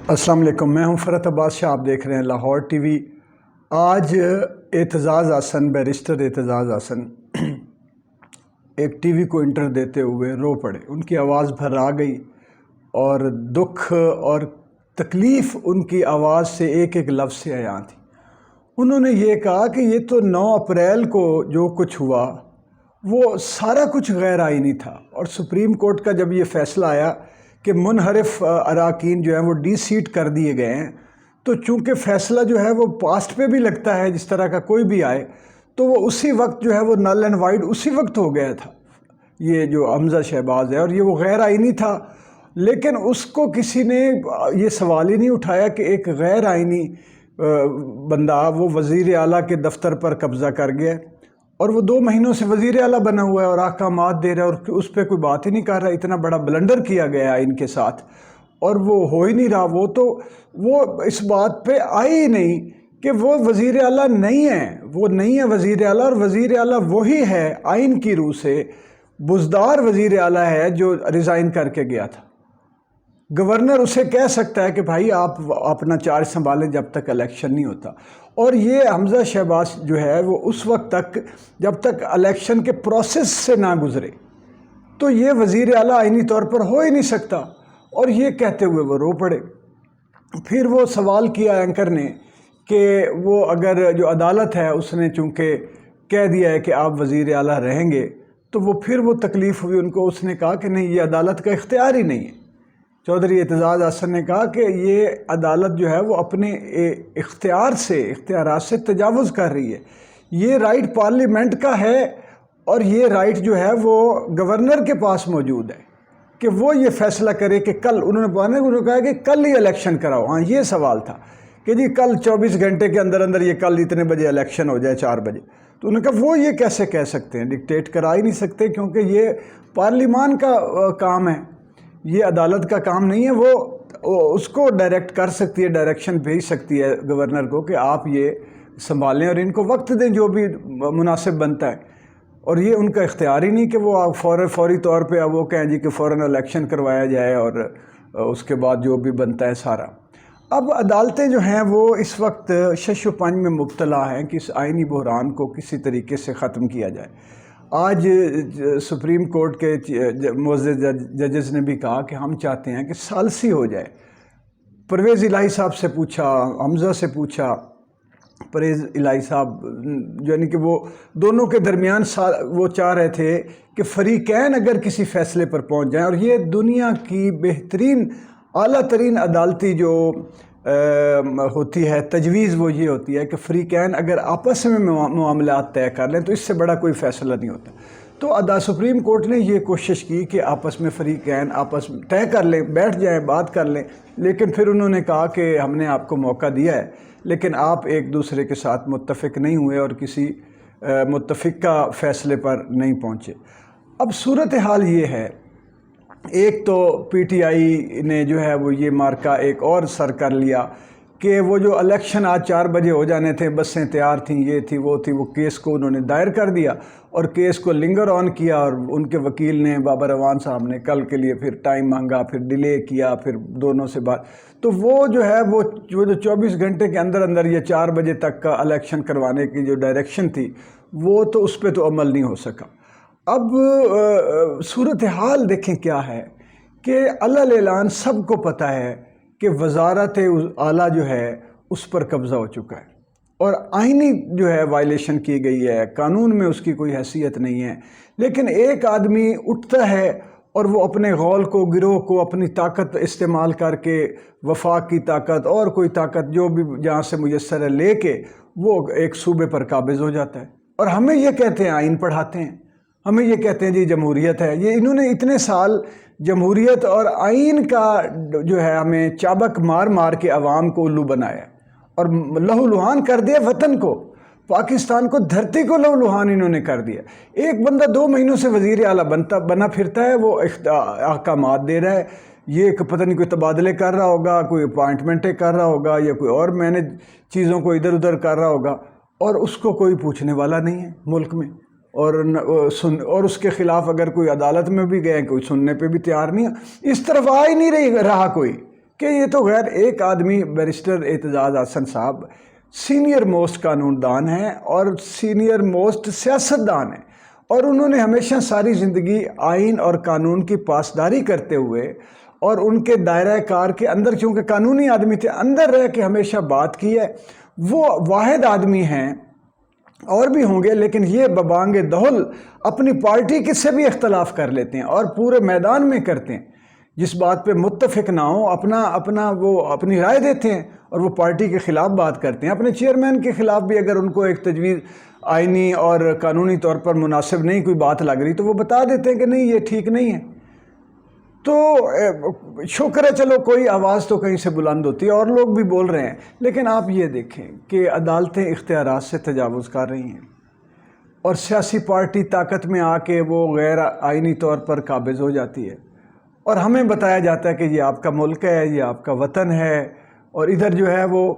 السلام علیکم، میں ہوں فرحت عباس شاہ، آپ دیکھ رہے ہیں لاہور ٹی وی۔ آج اعتزاز احسن، بیرسٹر اعتزاز احسن ایک ٹی وی کو انٹر دیتے ہوئے رو پڑے۔ ان کی آواز بھر آ گئی اور دکھ اور تکلیف ان کی آواز سے ایک ایک لفظ سے عیاں تھی۔ انہوں نے یہ کہا کہ یہ تو 9 اپریل کو جو کچھ ہوا وہ سارا کچھ غیر آئینی تھا، اور سپریم کورٹ کا جب یہ فیصلہ آیا کہ منحرف اراکین جو ہیں وہ ڈی سیٹ کر دیے گئے ہیں، تو چونکہ فیصلہ جو ہے وہ پاسٹ پہ بھی لگتا ہے، جس طرح کا کوئی بھی آئے، تو وہ اسی وقت جو ہے وہ نل اینڈ وائڈ اسی وقت ہو گیا تھا یہ جو حمزہ شہباز ہے، اور یہ وہ غیر آئینی تھا۔ لیکن اس کو کسی نے یہ سوال ہی نہیں اٹھایا کہ ایک غیر آئینی بندہ وہ وزیر اعلیٰ کے دفتر پر قبضہ کر گیا، اور وہ 2 مہینوں سے وزیر اعلیٰ بنا ہوا ہے اور احکامات دے رہا ہے، اور اس پہ کوئی بات ہی نہیں کر رہا۔ اتنا بڑا بلنڈر کیا گیا ان کے ساتھ اور وہ ہو ہی نہیں رہا۔ وہ اس بات پہ آئے ہی نہیں کہ وہ وزیر اعلیٰ نہیں ہے، وہ نہیں ہے وزیر اعلیٰ، اور وزیر اعلیٰ وہی ہے آئین کی روح سے بزدار وزیر اعلیٰ ہے جو ریزائن کر کے گیا تھا۔ گورنر اسے کہہ سکتا ہے کہ بھائی آپ اپنا چارج سنبھالیں جب تک الیکشن نہیں ہوتا، اور یہ حمزہ شہباز جو ہے وہ اس وقت تک جب تک الیکشن کے پروسیس سے نہ گزرے تو یہ وزیر اعلیٰ آئینی طور پر ہو ہی نہیں سکتا، اور یہ کہتے ہوئے وہ رو پڑے۔ پھر وہ سوال کیا اینکر نے کہ وہ اگر جو عدالت ہے اس نے چونکہ کہہ دیا ہے کہ آپ وزیر اعلیٰ رہیں گے، تو وہ پھر وہ تکلیف ہوئی ان کو۔ اس نے کہا کہ نہیں، یہ عدالت کا اختیار ہی نہیں ہے۔ چودھری اعتزاز احسن نے کہا کہ یہ عدالت جو ہے وہ اپنے اختیارات سے تجاوز کر رہی ہے۔ یہ رائٹ پارلیمنٹ کا ہے، اور یہ رائٹ جو ہے وہ گورنر کے پاس موجود ہے کہ وہ یہ فیصلہ کرے کہ کل انہوں نے کہا کہ کل ہی الیکشن کراؤ۔ ہاں، یہ سوال تھا کہ جی کل 24 گھنٹے کے اندر اندر یہ کل اتنے بجے الیکشن ہو جائے، 4 بجے۔ تو انہوں نے کہا وہ یہ کیسے کہہ سکتے ہیں، ڈکٹیٹ کرا ہی نہیں سکتے، کیونکہ یہ پارلیمان کا کام ہے، یہ عدالت کا کام نہیں ہے۔ وہ اس کو ڈائریکٹ کر سکتی ہے، ڈائریکشن بھیج سکتی ہے گورنر کو کہ آپ یہ سنبھالیں اور ان کو وقت دیں جو بھی مناسب بنتا ہے، اور یہ ان کا اختیار ہی نہیں کہ وہ فوری طور پہ وہ کہیں جی کہ فوراً الیکشن کروایا جائے اور اس کے بعد جو بھی بنتا ہے سارا۔ اب عدالتیں جو ہیں وہ اس وقت شش و پنج میں مبتلا ہیں کہ اس آئینی بحران کو کسی طریقے سے ختم کیا جائے۔ آج سپریم کورٹ کے معزز ججز نے بھی کہا کہ ہم چاہتے ہیں کہ ثالثی ہو جائے۔ پرویز الہی صاحب سے پوچھا، حمزہ سے پوچھا، پرویز الہی صاحب یعنی کہ وہ دونوں کے درمیان وہ چاہ رہے تھے کہ فریقین اگر کسی فیصلے پر پہنچ جائیں، اور یہ دنیا کی بہترین اعلیٰ ترین عدالتی جو ہوتی ہے تجویز وہ یہ ہوتی ہے کہ فریقین اگر آپس میں معاملات طے کر لیں تو اس سے بڑا کوئی فیصلہ نہیں ہوتا۔ تو سپریم کورٹ نے یہ کوشش کی کہ آپس میں فریقین آپس میں طے کر لیں، بیٹھ جائیں، بات کر لیں، لیکن پھر انہوں نے کہا کہ ہم نے آپ کو موقع دیا ہے لیکن آپ ایک دوسرے کے ساتھ متفق نہیں ہوئے اور کسی متفقہ فیصلے پر نہیں پہنچے۔ اب صورتحال یہ ہے، ایک تو پی ٹی آئی نے جو ہے وہ یہ مارکا ایک اور سر کر لیا کہ وہ جو الیکشن آج 4 بجے ہو جانے تھے، بسیں تیار تھیں، یہ تھی وہ تھی، وہ کیس کو انہوں نے دائر کر دیا اور کیس کو لنگر آن کیا، اور ان کے وکیل نے بابر اعوان صاحب نے کل کے لیے پھر ٹائم مانگا، پھر ڈیلے کیا، پھر دونوں سے بات۔ تو وہ جو ہے وہ جو 24 گھنٹے کے اندر اندر یہ 4 بجے تک کا الیکشن کروانے کی جو ڈائریکشن تھی وہ تو اس پہ تو عمل نہیں ہو سکا۔ اب صورتحال دیکھیں کیا ہے کہ علل اعلان سب کو پتہ ہے کہ وزارت اعلیٰ جو ہے اس پر قبضہ ہو چکا ہے، اور آئینی جو ہے وائلیشن کی گئی ہے، قانون میں اس کی کوئی حیثیت نہیں ہے، لیکن ایک آدمی اٹھتا ہے اور وہ اپنے غول کو، گروہ کو، اپنی طاقت استعمال کر کے، وفاق کی طاقت اور کوئی طاقت جو بھی جہاں سے میسر ہے لے کے وہ ایک صوبے پر قابض ہو جاتا ہے، اور ہمیں یہ کہتے ہیں آئین پڑھاتے ہیں، ہمیں یہ کہتے ہیں جی جمہوریت ہے۔ یہ انہوں نے اتنے سال جمہوریت اور آئین کا جو ہے ہمیں چابک مار مار کے عوام کو الو بنایا اور لہو لہان کر دیا وطن کو، پاکستان کو، دھرتی کو لہو لہان انہوں نے کر دیا۔ ایک بندہ 2 مہینوں سے وزیر اعلیٰ بنا پھرتا ہے، وہ احکامات دے رہا ہے، یہ پتہ نہیں کوئی تبادلے کر رہا ہوگا، کوئی اپوائنٹمنٹیں کر رہا ہوگا، یا کوئی اور مینج چیزوں کو ادھر ادھر کر رہا ہوگا، اور اس کو کوئی پوچھنے والا نہیں ہے ملک میں، اور اس کے خلاف اگر کوئی عدالت میں بھی گئے کوئی سننے پہ بھی تیار نہیں ہے۔ اس طرف آ ہی نہیں رہا کوئی کہ یہ تو غیر ایک آدمی بیرسٹر اعتزاز احسن صاحب سینئر موسٹ قانون دان ہیں اور سینئر موسٹ سیاستدان ہیں، اور انہوں نے ہمیشہ ساری زندگی آئین اور قانون کی پاسداری کرتے ہوئے اور ان کے دائرہ کار کے اندر، چونکہ قانونی آدمی تھے، اندر رہ کے ہمیشہ بات کی ہے۔ وہ واحد آدمی ہیں، اور بھی ہوں گے، لیکن یہ ببانگ دہل اپنی پارٹی کے سے بھی اختلاف کر لیتے ہیں اور پورے میدان میں کرتے ہیں، جس بات پہ متفق نہ ہو اپنی رائے دیتے ہیں اور وہ پارٹی کے خلاف بات کرتے ہیں۔ اپنے چیئرمین کے خلاف بھی اگر ان کو ایک تجویز آئینی اور قانونی طور پر مناسب نہیں کوئی بات لگ رہی تو وہ بتا دیتے ہیں کہ نہیں یہ ٹھیک نہیں ہے۔ تو شکر ہے چلو کوئی آواز تو کہیں سے بلند ہوتی ہے، اور لوگ بھی بول رہے ہیں، لیکن آپ یہ دیکھیں کہ عدالتیں اختیارات سے تجاوز کر رہی ہیں اور سیاسی پارٹی طاقت میں آ کے وہ غیر آئینی طور پر قابض ہو جاتی ہے، اور ہمیں بتایا جاتا ہے کہ یہ آپ کا ملک ہے، یہ آپ کا وطن ہے، اور ادھر جو ہے وہ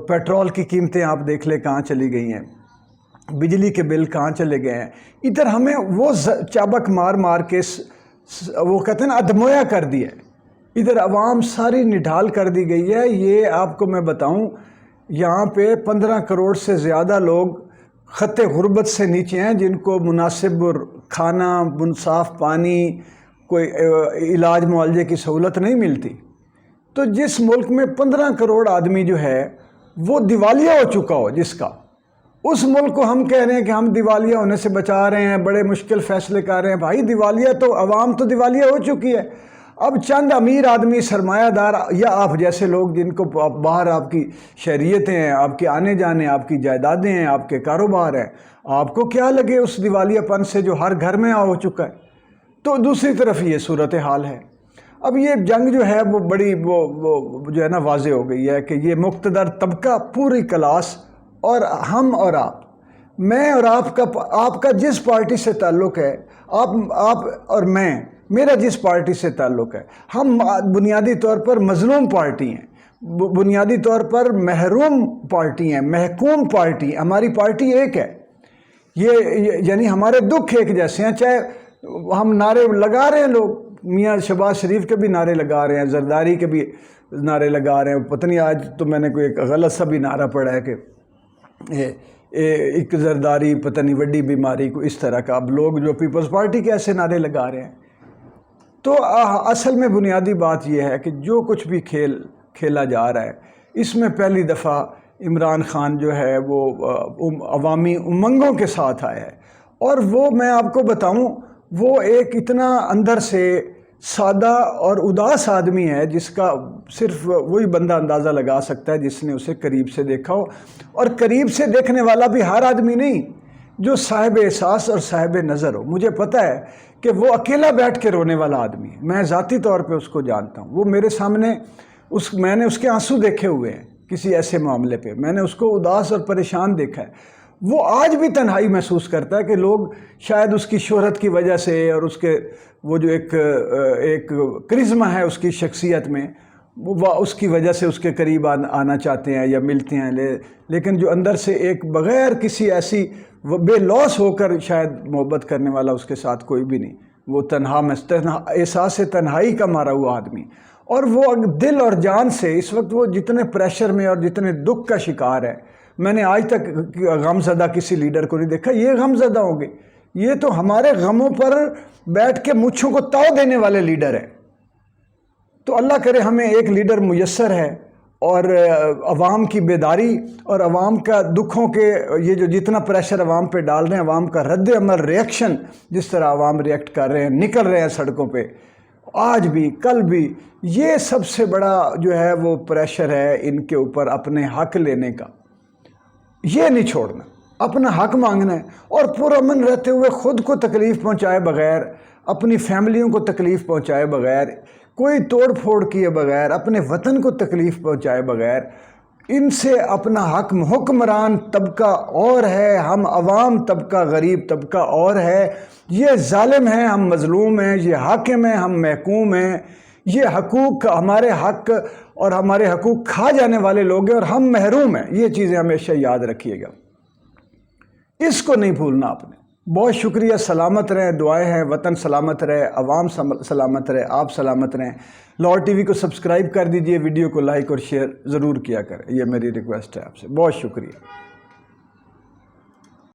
پیٹرول کی قیمتیں آپ دیکھ لیں کہاں چلی گئی ہیں، بجلی کے بل کہاں چلے گئے ہیں۔ ادھر ہمیں وہ چابک مار مار کے وہ کہتے ہیں نا ادمویا کر دیا ہے، ادھر عوام ساری نڈھال کر دی گئی ہے۔ یہ آپ کو میں بتاؤں، یہاں پہ 15 کروڑ سے زیادہ لوگ خط غربت سے نیچے ہیں، جن کو مناسب کھانا، منصاف پانی، کوئی علاج معالجے کی سہولت نہیں ملتی۔ تو جس ملک میں 15 کروڑ آدمی جو ہے وہ دیوالیہ ہو چکا ہو، جس کا اس ملک کو ہم کہہ رہے ہیں کہ ہم دیوالیہ ہونے سے بچا رہے ہیں، بڑے مشکل فیصلے کر رہے ہیں۔ بھائی دیوالیہ تو عوام تو دیوالیہ ہو چکی ہے، اب چند امیر آدمی سرمایہ دار یا آپ جیسے لوگ جن کو باہر آپ کی شہریتیں ہیں، آپ کے آنے جانے، آپ کی جائیدادیں ہیں، آپ کے کاروبار ہیں، آپ کو کیا لگے اس دیوالیہ پن سے جو ہر گھر میں ہو چکا ہے؟ تو دوسری طرف یہ صورتحال ہے۔ اب یہ جنگ جو ہے وہ بڑی وہ جو ہے نا واضح ہو گئی ہے کہ یہ مقتدر طبقہ، پوری کلاس، اور ہم اور آپ، میں اور آپ کا جس پارٹی سے تعلق ہے، آپ اور میں، میرا جس پارٹی سے تعلق ہے، ہم بنیادی طور پر مظلوم پارٹی ہیں، بنیادی طور پر محروم پارٹی ہیں، محکوم پارٹی ہیں۔ ہماری پارٹی ایک ہے، یہ یعنی ہمارے دکھ ایک جیسے ہیں، چاہے ہم نعرے لگا رہے ہیں، لوگ میاں شہباز شریف کے بھی نعرے لگا رہے ہیں، زرداری کے بھی نعرے لگا رہے ہیں، پتہ نہیں آج تو میں نے کوئی ایک غلط سا بھی نعرہ پڑھا ہے کہ ایک زرداری پتہ نہیں وڈی بیماری کو، اس طرح کا اب لوگ جو پیپلز پارٹی کے ایسے نعرے لگا رہے ہیں۔ تو اصل میں بنیادی بات یہ ہے کہ جو کچھ بھی کھیلا جا رہا ہے، اس میں پہلی دفعہ عمران خان جو ہے وہ عوامی امنگوں کے ساتھ آیا ہے، اور وہ میں آپ کو بتاؤں وہ ایک اتنا اندر سے سادہ اور اداس آدمی ہے جس کا صرف وہی بندہ اندازہ لگا سکتا ہے جس نے اسے قریب سے دیکھا ہو، اور قریب سے دیکھنے والا بھی ہر آدمی نہیں، جو صاحب احساس اور صاحب نظر ہو۔ مجھے پتہ ہے کہ وہ اکیلا بیٹھ کے رونے والا آدمی ہے، میں ذاتی طور پہ اس کو جانتا ہوں، وہ میرے سامنے میں نے اس کے آنسو دیکھے ہوئے ہیں کسی ایسے معاملے پہ، میں نے اس کو اداس اور پریشان دیکھا ہے۔ وہ آج بھی تنہائی محسوس کرتا ہے کہ لوگ شاید اس کی شہرت کی وجہ سے اور اس کے وہ جو ایک کرزمہ ہے اس کی شخصیت میں، وہ اس کی وجہ سے اس کے قریب آنا چاہتے ہیں یا ملتے ہیں، لیکن جو اندر سے ایک بغیر کسی ایسی بے لوث ہو کر شاید محبت کرنے والا اس کے ساتھ کوئی بھی نہیں، وہ احساس تنہائی کا مارا ہوا آدمی، اور وہ دل اور جان سے اس وقت وہ جتنے پریشر میں اور جتنے دکھ کا شکار ہے، میں نے آج تک غم زدہ کسی لیڈر کو نہیں دیکھا۔ یہ غم زدہ ہوں گے، یہ تو ہمارے غموں پر بیٹھ کے مچھوں کو تاؤ دینے والے لیڈر ہیں۔ تو اللہ کرے ہمیں ایک لیڈر میسر ہے، اور عوام کی بیداری اور عوام کا دکھوں کے یہ جو جتنا پریشر عوام پہ ڈال رہے ہیں، عوام کا رد عمل، ریئیکشن، جس طرح عوام ریئیکٹ کر رہے ہیں، نکل رہے ہیں سڑکوں پہ آج بھی کل بھی، یہ سب سے بڑا جو ہے وہ پریشر ہے ان کے اوپر اپنے حق لینے کا۔ یہ نہیں چھوڑنا، اپنا حق مانگنا ہے، اور پرامن رہتے ہوئے خود کو تکلیف پہنچائے بغیر، اپنی فیملیوں کو تکلیف پہنچائے بغیر، کوئی توڑ پھوڑ کیے بغیر، اپنے وطن کو تکلیف پہنچائے بغیر، ان سے اپنا حق، حکمران طبقہ اور ہے، ہم عوام طبقہ، غریب طبقہ اور ہے، یہ ظالم ہیں، ہم مظلوم ہیں، یہ حاکم ہیں، ہم محکوم ہیں، یہ حقوق ہمارے حق اور ہمارے حقوق کھا جانے والے لوگ ہیں، اور ہم محروم ہیں۔ یہ چیزیں ہمیشہ یاد رکھیے گا، اس کو نہیں بھولنا آپ نے۔ بہت شکریہ. سلامت رہیں, دعائیں ہیں وطن سلامت رہے, عوام سلامت رہے, آپ سلامت رہیں. لاہور ٹی وی کو سبسکرائب کر دیجئے, ویڈیو کو لائک اور شیئر ضرور کیا کریں, یہ میری ریکویسٹ ہے آپ سے. بہت شکریہ.